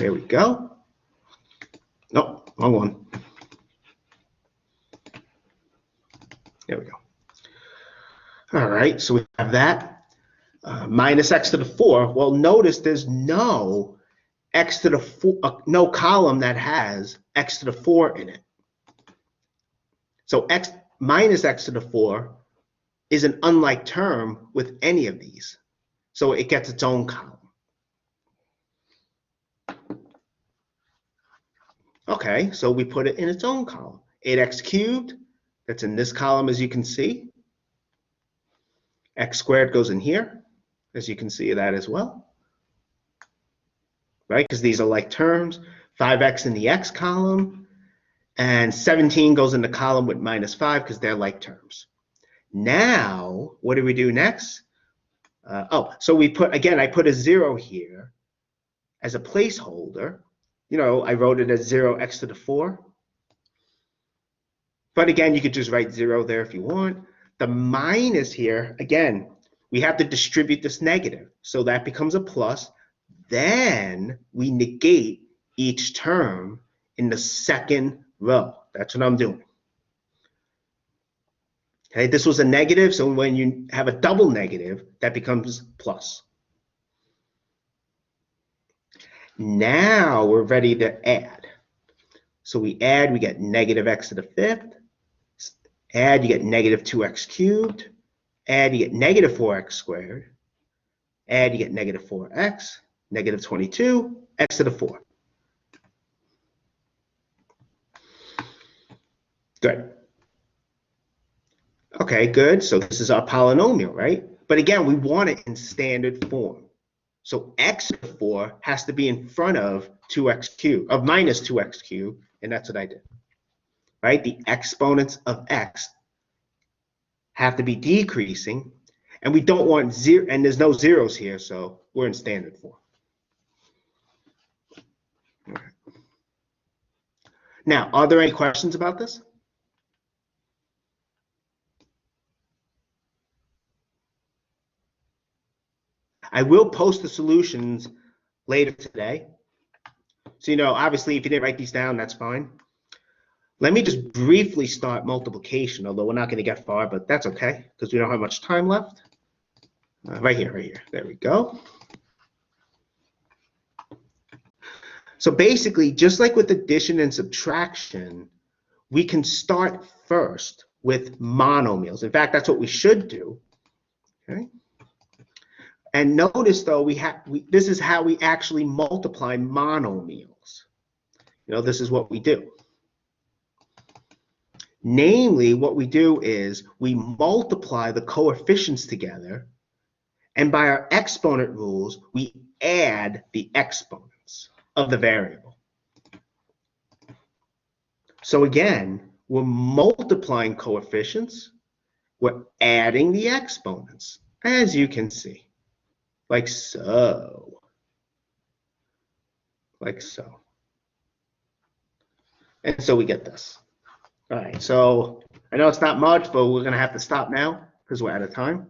There we go. Nope, wrong one. There we go. All right, so we have that. Minus x to the 4. Well, notice there's no x to the 4, no column that has x to the 4 in it. So x minus x to the 4 is an unlike term with any of these. So it gets its own column. Okay, so we put it in its own column. 8x cubed, that's in this column as you can see. X squared goes in here, as you can see that as well. Right, because these are like terms. 5x in the x column, and 17 goes in the column with minus 5 because they're like terms. Now, what do we do next? So we put, again, I put a 0 here as a placeholder. You know, I wrote it as 0x to the 4. But again, you could just write 0 there if you want. The minus here, again, we have to distribute this negative. So that becomes a plus. Then we negate each term in the second row. That's what I'm doing. Okay, this was a negative, so when you have a double negative, that becomes plus. Now we're ready to add. So we add, we get negative x to the 5th. Add, you get negative 2x cubed. Add, you get negative 4x squared. Add, you get negative 4x, negative 22, x to the 4. Good. Okay, good. So this is our polynomial, right? But again, we want it in standard form. So x to the 4 has to be in front of 2x cubed, of minus 2x cubed, and that's what I did. Right? The exponents of x have to be decreasing, and we don't want 0, and there's no zeros here, so we're in standard form. All right. Now, are there any questions about this? I will post the solutions later today. So, you know, obviously, if you didn't write these down, that's fine. Let me just briefly start multiplication, although we're not going to get far, but that's okay, because we don't have much time left. Right here. There we go. So basically, just like with addition and subtraction, we can start first with monomials. In fact, that's what we should do. Okay. And notice, though, this is how we actually multiply monomials. You know, this is what we do. Namely, what we do is we multiply the coefficients together, and by our exponent rules, we add the exponents of the variable. So again, we're multiplying coefficients, we're adding the exponents, as you can see. Like so. Like so. And so we get this. All right, so I know it's not much, but we're going to have to stop now because we're out of time.